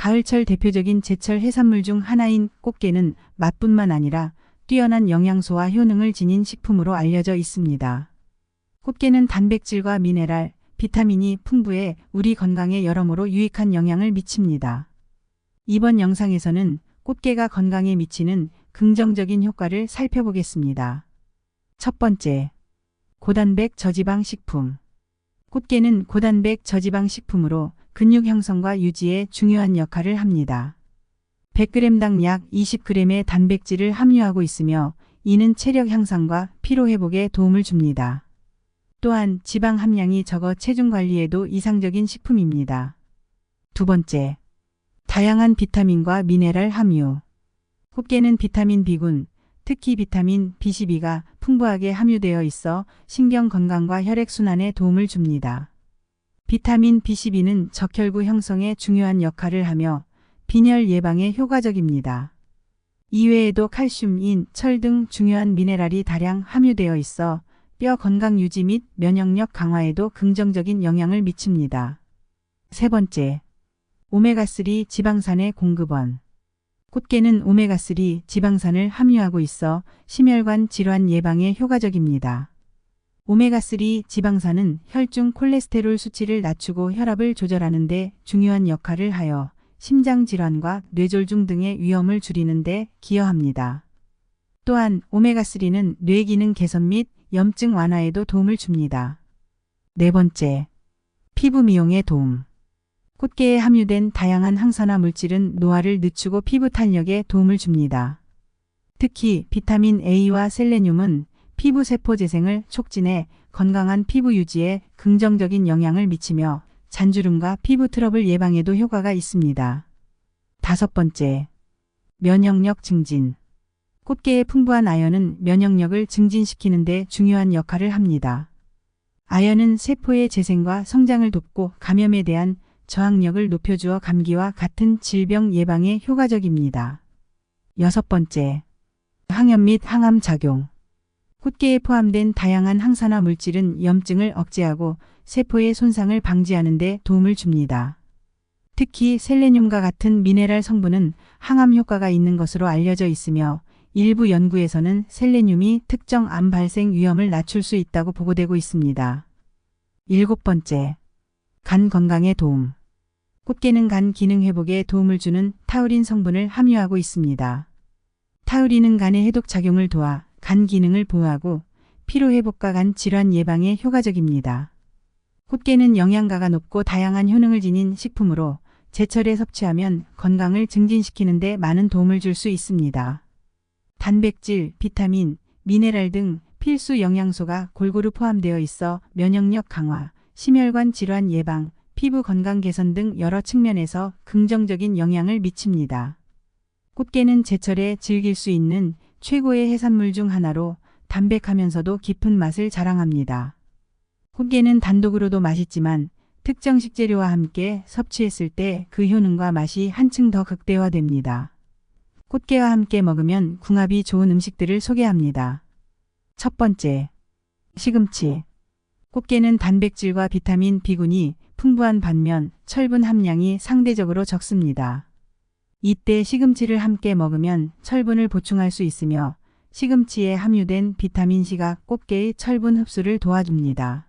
가을철 대표적인 제철 해산물 중 하나인 꽃게는 맛뿐만 아니라 뛰어난 영양소와 효능을 지닌 식품으로 알려져 있습니다. 꽃게는 단백질과 미네랄, 비타민이 풍부해 우리 건강에 여러모로 유익한 영향을 미칩니다. 이번 영상에서는 꽃게가 건강에 미치는 긍정적인 효과를 살펴보겠습니다. 첫 번째, 고단백 저지방 식품. 꽃게는 고단백 저지방 식품으로 근육 형성과 유지에 중요한 역할을 합니다. 100g당 약 20g의 단백질을 함유하고 있으며 이는 체력 향상과 피로 회복에 도움을 줍니다. 또한 지방 함량이 적어 체중 관리에도 이상적인 식품입니다. 두 번째, 다양한 비타민과 미네랄 함유. 꽃게는 비타민 B군, 특히 비타민 B12가 풍부하게 함유되어 있어 신경 건강과 혈액순환에 도움을 줍니다. 비타민 B12는 적혈구 형성에 중요한 역할을 하며 빈혈 예방에 효과적입니다. 이외에도 칼슘, 인, 철 등 중요한 미네랄이 다량 함유되어 있어 뼈 건강 유지 및 면역력 강화에도 긍정적인 영향을 미칩니다. 세 번째, 오메가3 지방산의 공급원. 꽃게는 오메가3 지방산을 함유하고 있어 심혈관 질환 예방에 효과적입니다. 오메가3 지방산은 혈중 콜레스테롤 수치를 낮추고 혈압을 조절하는 데 중요한 역할을 하여 심장질환과 뇌졸중 등의 위험을 줄이는 데 기여합니다. 또한 오메가3는 뇌기능 개선 및 염증 완화에도 도움을 줍니다. 네 번째, 피부 미용에 도움. 꽃게에 함유된 다양한 항산화 물질은 노화를 늦추고 피부 탄력에 도움을 줍니다. 특히 비타민 A와 셀레늄은 피부 세포 재생을 촉진해 건강한 피부 유지에 긍정적인 영향을 미치며 잔주름과 피부 트러블 예방에도 효과가 있습니다. 다섯 번째, 면역력 증진. 꽃게의 풍부한 아연은 면역력을 증진시키는 데 중요한 역할을 합니다. 아연은 세포의 재생과 성장을 돕고 감염에 대한 저항력을 높여주어 감기와 같은 질병 예방에 효과적입니다. 여섯 번째, 항염 및 항암 작용. 꽃게에 포함된 다양한 항산화 물질은 염증을 억제하고 세포의 손상을 방지하는 데 도움을 줍니다. 특히 셀레늄과 같은 미네랄 성분은 항암 효과가 있는 것으로 알려져 있으며 일부 연구에서는 셀레늄이 특정 암 발생 위험을 낮출 수 있다고 보고되고 있습니다. 일곱 번째, 간 건강에 도움. 꽃게는 간 기능 회복에 도움을 주는 타우린 성분을 함유하고 있습니다. 타우린은 간의 해독 작용을 도와 간 기능을 보호하고 피로 회복과 간 질환 예방에 효과적입니다. 꽃게는 영양가가 높고 다양한 효능을 지닌 식품으로 제철에 섭취하면 건강을 증진시키는 데 많은 도움을 줄 수 있습니다. 단백질, 비타민, 미네랄 등 필수 영양소가 골고루 포함되어 있어 면역력 강화, 심혈관 질환 예방, 피부 건강 개선 등 여러 측면에서 긍정적인 영향을 미칩니다. 꽃게는 제철에 즐길 수 있는 최고의 해산물 중 하나로 담백하면서도 깊은 맛을 자랑합니다. 꽃게는 단독으로도 맛있지만 특정 식재료와 함께 섭취했을 때 그 효능과 맛이 한층 더 극대화됩니다. 꽃게와 함께 먹으면 궁합이 좋은 음식들을 소개합니다. 첫 번째, 시금치. 꽃게는 단백질과 비타민 B군이 풍부한 반면 철분 함량이 상대적으로 적습니다. 이때 시금치를 함께 먹으면 철분을 보충할 수 있으며 시금치에 함유된 비타민C가 꽃게의 철분 흡수를 도와줍니다.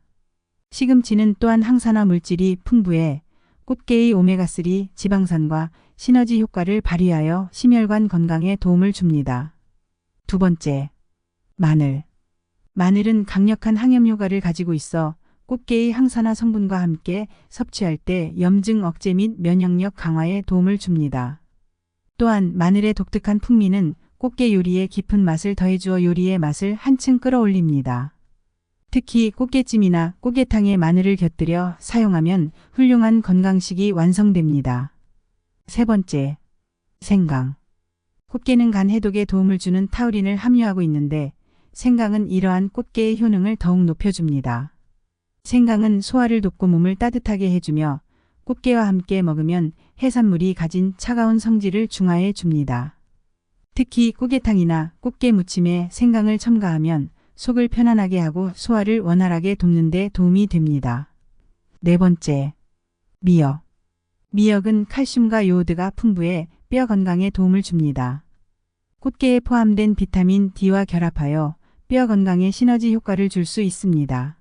시금치는 또한 항산화 물질이 풍부해 꽃게의 오메가3 지방산과 시너지 효과를 발휘하여 심혈관 건강에 도움을 줍니다. 두 번째, 마늘. 마늘은 강력한 항염 효과를 가지고 있어 꽃게의 항산화 성분과 함께 섭취할 때 염증 억제 및 면역력 강화에 도움을 줍니다. 또한 마늘의 독특한 풍미는 꽃게 요리에 깊은 맛을 더해주어 요리의 맛을 한층 끌어올립니다. 특히 꽃게찜이나 꽃게탕에 마늘을 곁들여 사용하면 훌륭한 건강식이 완성됩니다. 세 번째, 생강. 꽃게는 간 해독에 도움을 주는 타우린을 함유하고 있는데 생강은 이러한 꽃게의 효능을 더욱 높여줍니다. 생강은 소화를 돕고 몸을 따뜻하게 해주며 꽃게와 함께 먹으면 해산물이 가진 차가운 성질을 중화해 줍니다. 특히 꽃게탕이나 꽃게 무침에 생강을 첨가하면 속을 편안하게 하고 소화를 원활하게 돕는 데 도움이 됩니다. 네 번째, 미역. 미역은 칼슘과 요오드가 풍부해 뼈 건강에 도움을 줍니다. 꽃게에 포함된 비타민 D와 결합하여 뼈 건강에 시너지 효과를 줄 수 있습니다.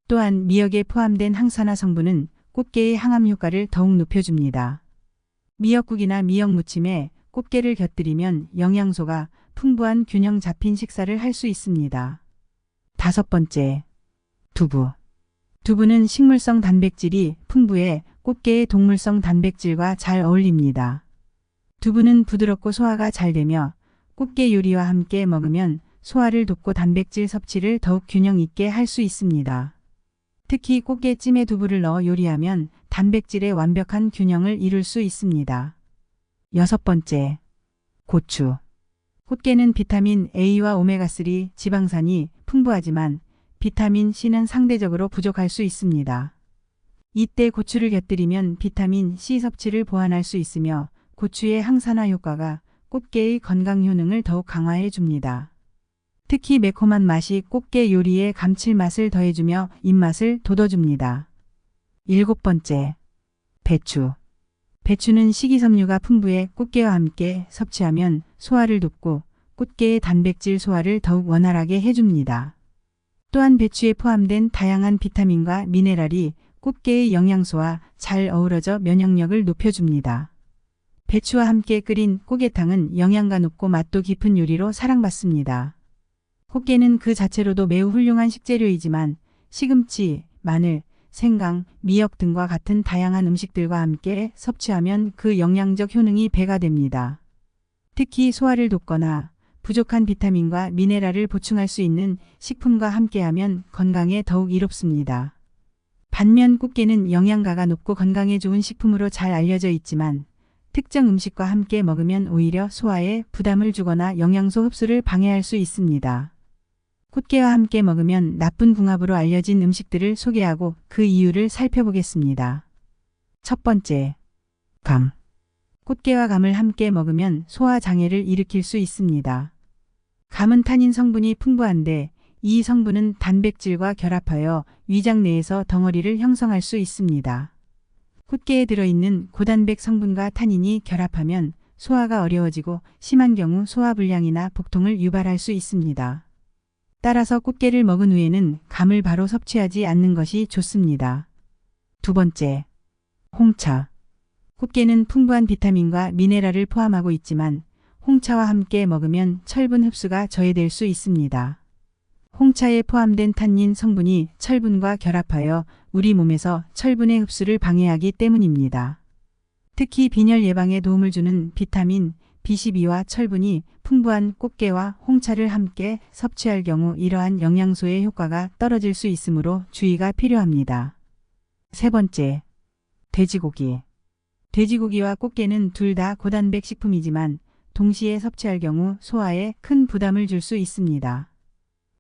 또한 미역에 포함된 항산화 성분은 꽃게의 항암 효과를 더욱 높여줍니다. 미역국이나 미역 무침에 꽃게를 곁들이면 영양소가 풍부한 균형 잡힌 식사를 할 수 있습니다. 5번째, 두부. 두부는 식물성 단백질이 풍부해 꽃게의 동물성 단백질과 잘 어울립니다. 두부는 부드럽고 소화가 잘 되며 꽃게 요리와 함께 먹으면 소화를 돕고 단백질 섭취를 더욱 균형 있게 할 수 있습니다. 특히 꽃게찜에 두부를 넣어 요리하면 단백질의 완벽한 균형을 이룰 수 있습니다. 6번째, 고추. 꽃게는 비타민 A와 오메가3 지방산이 풍부하지만 비타민 C는 상대적으로 부족할 수 있습니다. 이때 고추를 곁들이면 비타민 C 섭취를 보완할 수 있으며 고추의 항산화 효과가 꽃게의 건강 효능을 더욱 강화해 줍니다. 특히 매콤한 맛이 꽃게 요리에 감칠맛을 더해주며 입맛을 돋워줍니다. 7번째, 배추. 배추는 식이섬유가 풍부해 꽃게와 함께 섭취하면 소화를 돕고 꽃게의 단백질 소화를 더욱 원활하게 해줍니다. 또한 배추에 포함된 다양한 비타민과 미네랄이 꽃게의 영양소와 잘 어우러져 면역력을 높여줍니다. 배추와 함께 끓인 꽃게탕은 영양가 높고 맛도 깊은 요리로 사랑받습니다. 꽃게는 그 자체로도 매우 훌륭한 식재료이지만 시금치, 마늘, 생강, 미역 등과 같은 다양한 음식들과 함께 섭취하면 그 영양적 효능이 배가 됩니다. 특히 소화를 돕거나 부족한 비타민과 미네랄을 보충할 수 있는 식품과 함께하면 건강에 더욱 이롭습니다. 반면 꽃게는 영양가가 높고 건강에 좋은 식품으로 잘 알려져 있지만 특정 음식과 함께 먹으면 오히려 소화에 부담을 주거나 영양소 흡수를 방해할 수 있습니다. 꽃게와 함께 먹으면 나쁜 궁합으로 알려진 음식들을 소개하고 그 이유를 살펴보겠습니다. 첫 번째, 감. 꽃게와 감을 함께 먹으면 소화 장애를 일으킬 수 있습니다. 감은 타닌 성분이 풍부한데 이 성분은 단백질과 결합하여 위장 내에서 덩어리를 형성할 수 있습니다. 꽃게에 들어있는 고단백 성분과 타닌이 결합하면 소화가 어려워지고 심한 경우 소화불량이나 복통을 유발할 수 있습니다. 따라서 꽃게를 먹은 후에는 감을 바로 섭취하지 않는 것이 좋습니다. 두 번째, 홍차. 꽃게는 풍부한 비타민과 미네랄을 포함하고 있지만 홍차와 함께 먹으면 철분 흡수가 저해될 수 있습니다. 홍차에 포함된 탄닌 성분이 철분과 결합하여 우리 몸에서 철분의 흡수를 방해하기 때문입니다. 특히 빈혈 예방에 도움을 주는 비타민 B12와 철분이 풍부한 꽃게와 홍차를 함께 섭취할 경우 이러한 영양소의 효과가 떨어질 수 있으므로 주의가 필요합니다. 세 번째, 돼지고기. 돼지고기와 꽃게는 둘 다 고단백 식품이지만 동시에 섭취할 경우 소화에 큰 부담을 줄 수 있습니다.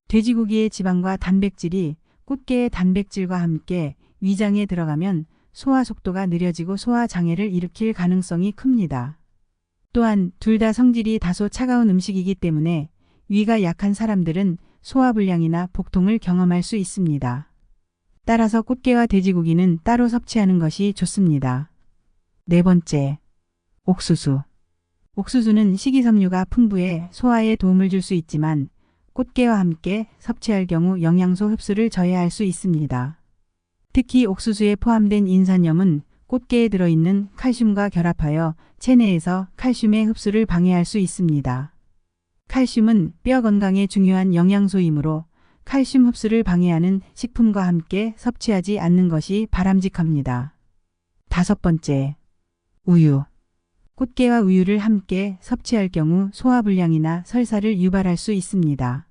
돼지고기의 지방과 단백질이 꽃게의 단백질과 함께 위장에 들어가면 소화 속도가 느려지고 소화 장애를 일으킬 가능성이 큽니다. 또한 둘 다 성질이 다소 차가운 음식이기 때문에 위가 약한 사람들은 소화불량이나 복통을 경험할 수 있습니다. 따라서 꽃게와 돼지고기는 따로 섭취하는 것이 좋습니다. 네 번째, 옥수수. 옥수수는 식이섬유가 풍부해 소화에 도움을 줄 수 있지만 꽃게와 함께 섭취할 경우 영양소 흡수를 저해할 수 있습니다. 특히 옥수수에 포함된 인산염은 꽃게에 들어있는 칼슘과 결합하여 체내에서 칼슘의 흡수를 방해할 수 있습니다. 칼슘은 뼈 건강에 중요한 영양소이므로 칼슘 흡수를 방해하는 식품과 함께 섭취하지 않는 것이 바람직합니다. 다섯 번째, 우유. 꽃게와 우유를 함께 섭취할 경우 소화불량이나 설사를 유발할 수 있습니다.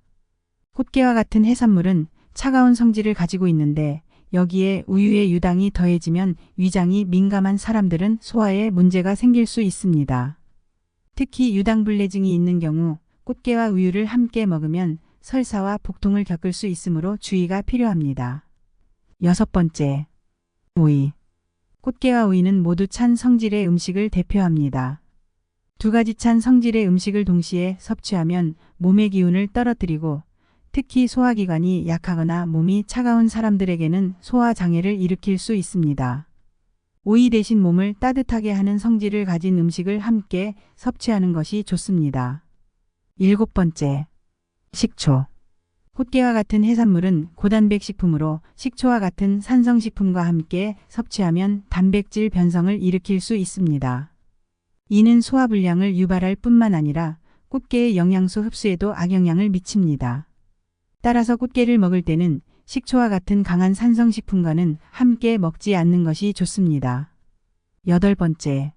꽃게와 같은 해산물은 차가운 성질을 가지고 있는데 여기에 우유의 유당이 더해지면 위장이 민감한 사람들은 소화에 문제가 생길 수 있습니다. 특히 유당불내증이 있는 경우 꽃게와 우유를 함께 먹으면 설사와 복통을 겪을 수 있으므로 주의가 필요합니다. 여섯 번째, 오이. 꽃게와 오이는 모두 찬 성질의 음식을 대표합니다. 두 가지 찬 성질의 음식을 동시에 섭취하면 몸의 기운을 떨어뜨리고 특히 소화기관이 약하거나 몸이 차가운 사람들에게는 소화장애를 일으킬 수 있습니다. 오이 대신 몸을 따뜻하게 하는 성질을 가진 음식을 함께 섭취하는 것이 좋습니다. 7번째, 식초. 꽃게와 같은 해산물은 고단백 식품으로 식초와 같은 산성식품과 함께 섭취하면 단백질 변성을 일으킬 수 있습니다. 이는 소화불량을 유발할 뿐만 아니라 꽃게의 영양소 흡수에도 악영향을 미칩니다. 따라서 꽃게를 먹을 때는 식초와 같은 강한 산성식품과는 함께 먹지 않는 것이 좋습니다. 8번째,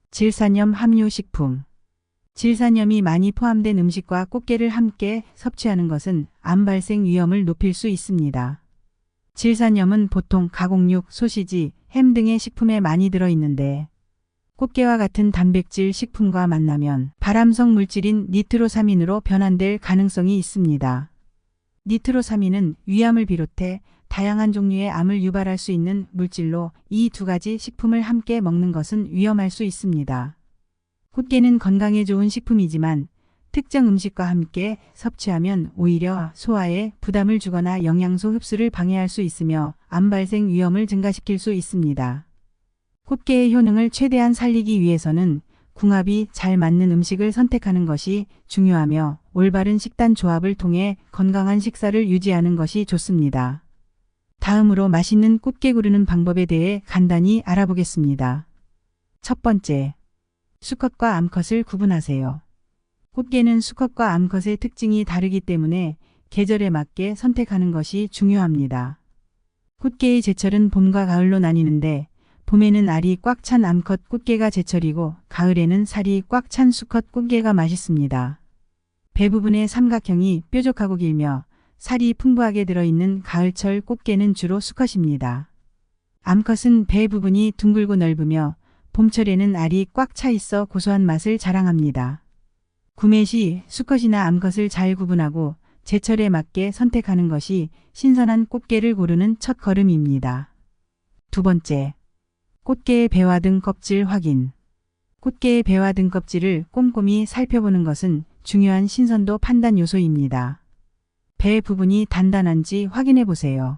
질산염 함유식품. 질산염이 많이 포함된 음식과 꽃게를 함께 섭취하는 것은 암 발생 위험을 높일 수 있습니다. 질산염은 보통 가공육, 소시지, 햄 등의 식품에 많이 들어있는데 꽃게와 같은 단백질 식품과 만나면 발암성 물질인 니트로사민으로 변환될 가능성이 있습니다. 니트로사민은 위암을 비롯해 다양한 종류의 암을 유발할 수 있는 물질로 이 두 가지 식품을 함께 먹는 것은 위험할 수 있습니다. 꽃게는 건강에 좋은 식품이지만 특정 음식과 함께 섭취하면 오히려 소화에 부담을 주거나 영양소 흡수를 방해할 수 있으며 암 발생 위험을 증가시킬 수 있습니다. 꽃게의 효능을 최대한 살리기 위해서는 궁합이 잘 맞는 음식을 선택하는 것이 중요하며 올바른 식단 조합을 통해 건강한 식사를 유지하는 것이 좋습니다. 다음으로 맛있는 꽃게 고르는 방법에 대해 간단히 알아보겠습니다. 첫 번째, 수컷과 암컷을 구분하세요. 꽃게는 수컷과 암컷의 특징이 다르기 때문에 계절에 맞게 선택하는 것이 중요합니다. 꽃게의 제철은 봄과 가을로 나뉘는데 봄에는 알이 꽉 찬 암컷 꽃게가 제철이고 가을에는 살이 꽉 찬 수컷 꽃게가 맛있습니다. 배 부분의 삼각형이 뾰족하고 길며 살이 풍부하게 들어있는 가을철 꽃게는 주로 수컷입니다. 암컷은 배 부분이 둥글고 넓으며 봄철에는 알이 꽉 차 있어 고소한 맛을 자랑합니다. 구매 시 수컷이나 암컷을 잘 구분하고 제철에 맞게 선택하는 것이 신선한 꽃게를 고르는 첫 걸음입니다. 두 번째, 꽃게의 배와 등 껍질 확인. 꽃게의 배와 등 껍질을 꼼꼼히 살펴보는 것은 중요한 신선도 판단 요소입니다. 배 부분이 단단한지 확인해 보세요.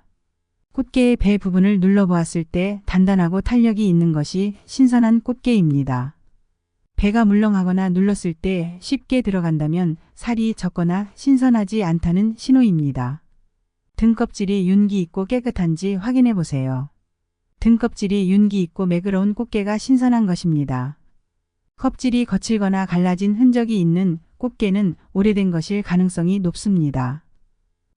꽃게의 배 부분을 눌러보았을 때 단단하고 탄력이 있는 것이 신선한 꽃게입니다. 배가 물렁하거나 눌렀을 때 쉽게 들어간다면 살이 적거나 신선하지 않다는 신호입니다. 등껍질이 윤기 있고 깨끗한지 확인해 보세요. 등껍질이 윤기 있고 매끄러운 꽃게가 신선한 것입니다. 껍질이 거칠거나 갈라진 흔적이 있는 꽃게는 오래된 것일 가능성이 높습니다.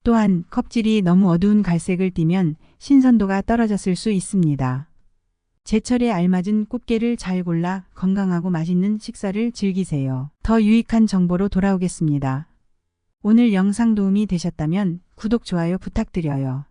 또한 껍질이 너무 어두운 갈색을 띠면 신선도가 떨어졌을 수 있습니다. 제철에 알맞은 꽃게를 잘 골라 건강하고 맛있는 식사를 즐기세요. 더 유익한 정보로 돌아오겠습니다. 오늘 영상 도움이 되셨다면 구독, 좋아요 부탁드려요.